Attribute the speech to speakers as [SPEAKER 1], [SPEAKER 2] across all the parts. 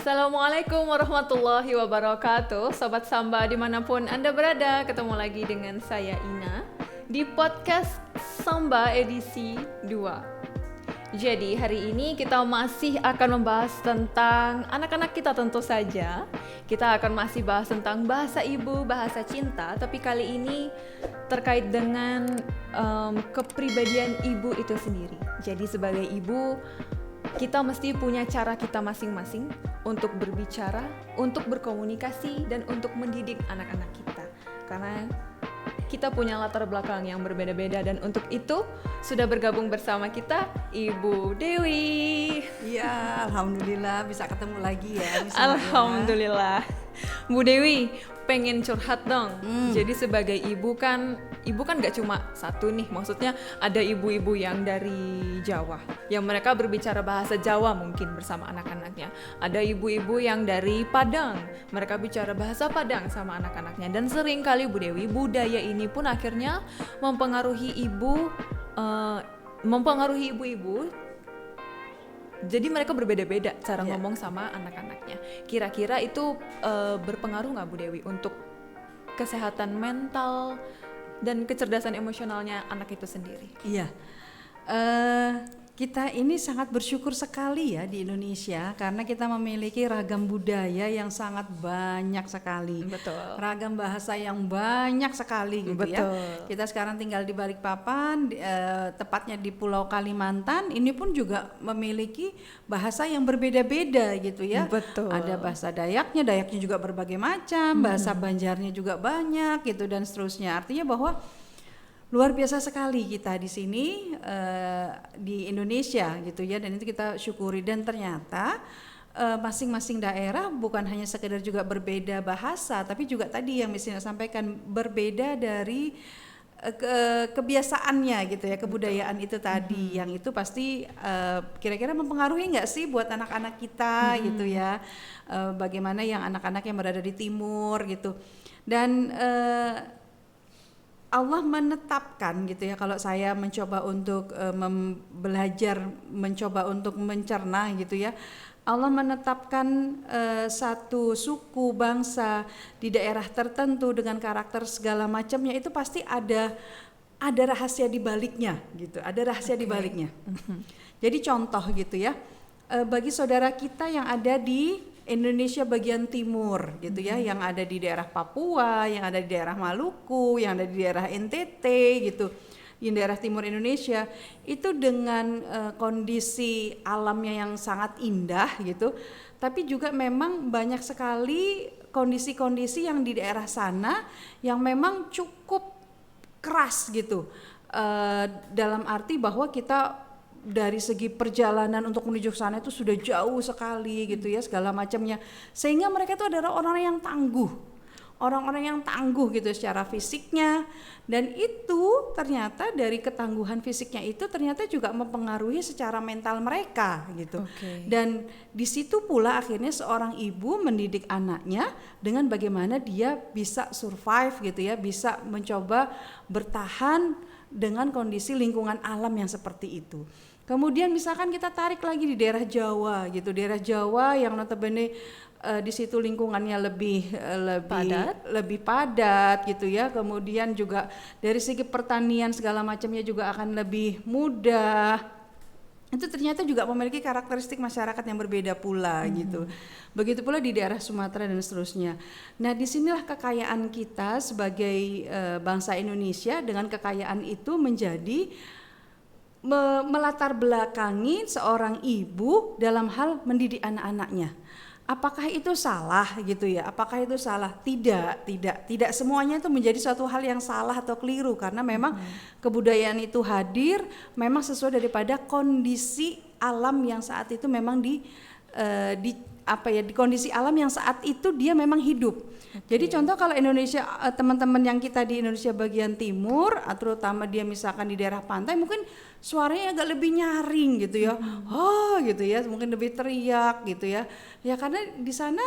[SPEAKER 1] Assalamualaikum warahmatullahi wabarakatuh. Sobat Samba dimanapun Anda berada, ketemu lagi dengan saya Ina di podcast Samba edisi 2. Jadi hari ini kita masih akan membahas tentang anak-anak kita tentu saja. Kita akan masih bahas tentang bahasa ibu, bahasa cinta, tapi kali ini terkait dengan kepribadian ibu itu sendiri. Jadi sebagai ibu, kita mesti punya cara kita masing-masing untuk berbicara, untuk berkomunikasi, dan untuk mendidik anak-anak kita. Karena kita punya latar belakang yang berbeda-beda, dan untuk itu sudah bergabung bersama kita Ibu Dewi.
[SPEAKER 2] Iya, alhamdulillah bisa ketemu lagi ya.
[SPEAKER 1] Alhamdulillah. Bu Dewi, pengen curhat dong. Jadi sebagai ibu kan gak cuma satu nih, maksudnya ada ibu-ibu yang dari Jawa, yang mereka berbicara bahasa Jawa mungkin bersama anak-anaknya. Ada ibu-ibu yang dari Padang, mereka bicara bahasa Padang sama anak-anaknya. Dan sering kali Bu Dewi, budaya ini pun akhirnya mempengaruhi ibu-ibu. Jadi mereka berbeda-beda cara ngomong sama anak-anaknya. Kira-kira itu berpengaruh nggak Bu Dewi untuk kesehatan mental dan kecerdasan emosionalnya anak itu sendiri?
[SPEAKER 2] Iya, kita ini sangat bersyukur sekali ya di Indonesia karena kita memiliki ragam budaya yang sangat banyak sekali.
[SPEAKER 1] Betul.
[SPEAKER 2] Ragam bahasa yang banyak sekali gitu. Betul. Ya. Kita sekarang tinggal di Balikpapan, tepatnya di Pulau Kalimantan. Ini pun juga memiliki bahasa yang berbeda-beda gitu ya.
[SPEAKER 1] Betul.
[SPEAKER 2] Ada bahasa Dayaknya juga berbagai macam, bahasa Banjarnya juga banyak gitu dan seterusnya. Artinya bahwa luar biasa sekali kita di sini di Indonesia gitu ya, dan itu kita syukuri. Dan ternyata masing-masing daerah bukan hanya sekedar juga berbeda bahasa, tapi juga tadi yang misalnya sampaikan berbeda dari kebiasaannya gitu ya, kebudayaan itu tadi. Yang itu pasti kira-kira mempengaruhi nggak sih buat anak-anak kita gitu ya, bagaimana yang anak-anak yang berada di timur gitu. Dan Allah menetapkan gitu ya, kalau saya mencoba untuk belajar, mencoba untuk mencerna gitu ya, Allah menetapkan satu suku bangsa di daerah tertentu dengan karakter segala macamnya, itu pasti ada rahasia di baliknya gitu, ada rahasia di baliknya. Jadi contoh gitu ya, bagi saudara kita yang ada di Indonesia bagian timur gitu ya, yang ada di daerah Papua, yang ada di daerah Maluku, yang ada di daerah NTT gitu, di daerah timur Indonesia, itu dengan kondisi alamnya yang sangat indah gitu, tapi juga memang banyak sekali kondisi-kondisi yang di daerah sana yang memang cukup keras gitu, dalam arti bahwa kita dari segi perjalanan untuk menuju ke sana itu sudah jauh sekali gitu ya, segala macamnya, sehingga mereka itu adalah orang-orang yang tangguh gitu secara fisiknya, dan itu ternyata dari ketangguhan fisiknya itu ternyata juga mempengaruhi secara mental mereka gitu. Dan di situ pula akhirnya seorang ibu mendidik anaknya dengan bagaimana dia bisa survive gitu ya, bisa mencoba bertahan dengan kondisi lingkungan alam yang seperti itu. Kemudian misalkan kita tarik lagi di daerah Jawa gitu, daerah Jawa yang notabene di situ lingkungannya lebih padat gitu ya. Kemudian juga dari segi pertanian segala macamnya juga akan lebih mudah. Itu ternyata juga memiliki karakteristik masyarakat yang berbeda pula gitu. Begitu pula di daerah Sumatera dan seterusnya. Nah, disinilah kekayaan kita sebagai bangsa Indonesia, dengan kekayaan itu menjadi melatar belakangi seorang ibu dalam hal mendidik anak-anaknya. Apakah itu salah gitu ya? Apakah itu salah? Tidak semuanya itu menjadi suatu hal yang salah atau keliru, karena memang kebudayaan itu hadir memang sesuai daripada kondisi alam yang saat itu memang di kondisi alam yang saat itu dia memang hidup. Jadi contoh kalau Indonesia, teman-teman yang kita di Indonesia bagian timur, terutama dia misalkan di daerah pantai, mungkin suaranya agak lebih nyaring gitu ya, gitu ya, mungkin lebih teriak gitu ya. Ya karena di sana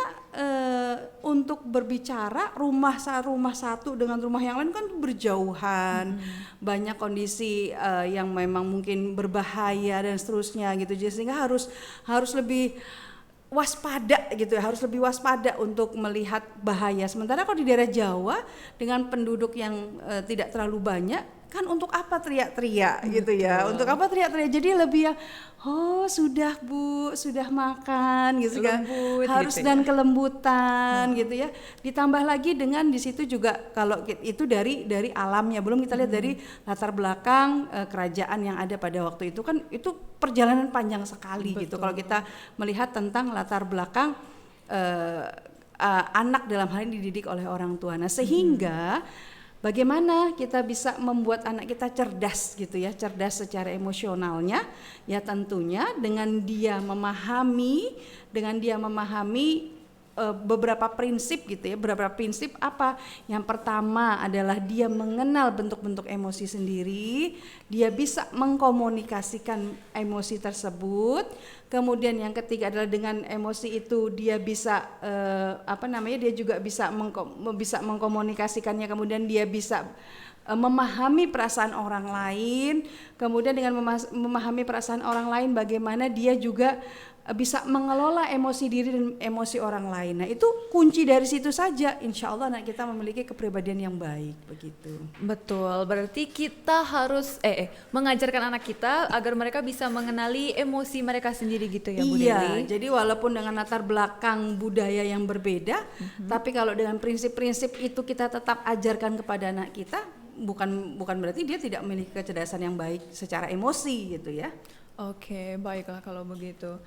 [SPEAKER 2] untuk berbicara rumah satu dengan rumah yang lain kan berjauhan, banyak kondisi yang memang mungkin berbahaya dan seterusnya gitu, jadi sehingga harus lebih waspada gitu ya, harus lebih waspada untuk melihat bahaya. Sementara kalau di daerah Jawa dengan penduduk yang tidak terlalu banyak, kan untuk apa teriak-teriak gitu ya? Untuk apa teriak-teriak? Jadi lebih yang sudah Bu, sudah makan gitu kan. Harus
[SPEAKER 1] gitu
[SPEAKER 2] dan kelembutan gitu ya. Ditambah lagi dengan di situ juga kalau itu dari alamnya, belum kita lihat dari latar belakang kerajaan yang ada pada waktu itu, kan itu perjalanan panjang sekali gitu. Kalau kita melihat tentang latar belakang anak dalam hal ini dididik oleh orang tua. Nah, sehingga bagaimana kita bisa membuat anak kita cerdas gitu ya, cerdas secara emosionalnya, ya tentunya dengan dia memahami beberapa prinsip gitu ya. Beberapa prinsip apa? Yang pertama adalah dia mengenal bentuk-bentuk emosi sendiri, dia bisa mengkomunikasikan emosi tersebut. Kemudian yang ketiga adalah dengan emosi itu dia bisa dia juga bisa mengkomunikasikannya, kemudian dia bisa memahami perasaan orang lain. Kemudian dengan memahami perasaan orang lain, bagaimana dia juga bisa mengelola emosi diri dan emosi orang lain. Nah, itu kunci dari situ saja, insya Allah anak kita memiliki kepribadian yang baik begitu.
[SPEAKER 1] Betul, berarti kita harus mengajarkan anak kita agar mereka bisa mengenali emosi mereka sendiri gitu ya Bu Dewi.
[SPEAKER 2] Iya, jadi walaupun dengan latar belakang budaya yang berbeda, tapi kalau dengan prinsip-prinsip itu kita tetap ajarkan kepada anak kita, bukan berarti dia tidak memiliki kecerdasan yang baik secara emosi gitu ya.
[SPEAKER 1] Oke, baiklah kalau begitu.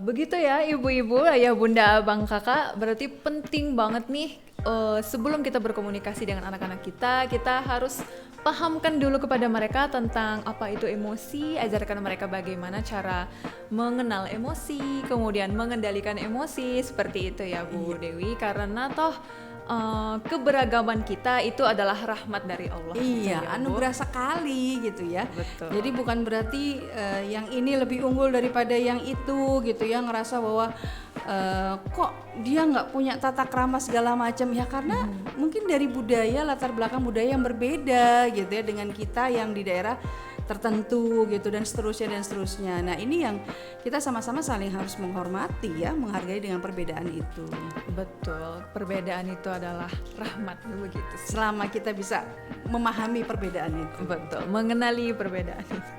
[SPEAKER 1] Begitu ya ibu-ibu, ayah bunda, abang kakak, berarti penting banget nih sebelum kita berkomunikasi dengan anak-anak kita harus pahamkan dulu kepada mereka tentang apa itu emosi, ajarkan mereka bagaimana cara mengenal emosi, kemudian mengendalikan emosi, seperti itu ya Bu Dewi, karena toh keberagaman kita itu adalah rahmat dari Allah.
[SPEAKER 2] Iya,
[SPEAKER 1] ya,
[SPEAKER 2] anugerah sekali gitu ya.
[SPEAKER 1] Betul.
[SPEAKER 2] Jadi bukan berarti yang ini lebih unggul daripada yang itu gitu ya, ngerasa bahwa kok dia nggak punya tata krama segala macam ya, karena mungkin dari budaya, latar belakang budaya yang berbeda gitu ya dengan kita yang di daerah tertentu gitu dan seterusnya. Nah, ini yang kita sama-sama saling harus menghormati ya, menghargai dengan perbedaan itu.
[SPEAKER 1] Betul, perbedaan itu adalah rahmat begitu.
[SPEAKER 2] Selama kita bisa memahami perbedaan itu.
[SPEAKER 1] Betul, mengenali perbedaan itu.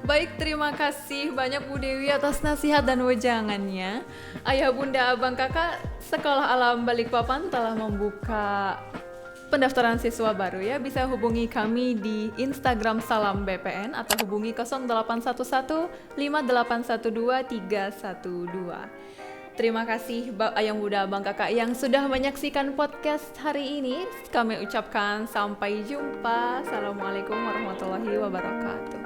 [SPEAKER 1] Baik, terima kasih banyak Bu Dewi atas nasihat dan wejangannya. Ayah bunda abang kakak Sekolah Alam Balikpapan telah membuka pendaftaran siswa baru ya. Bisa hubungi kami di Instagram Salam BPN atau hubungi 0811 5812 312. Terima kasih Ayang Bunda Abang Kakak yang sudah menyaksikan podcast hari ini. Kami ucapkan sampai jumpa. Assalamualaikum warahmatullahi wabarakatuh.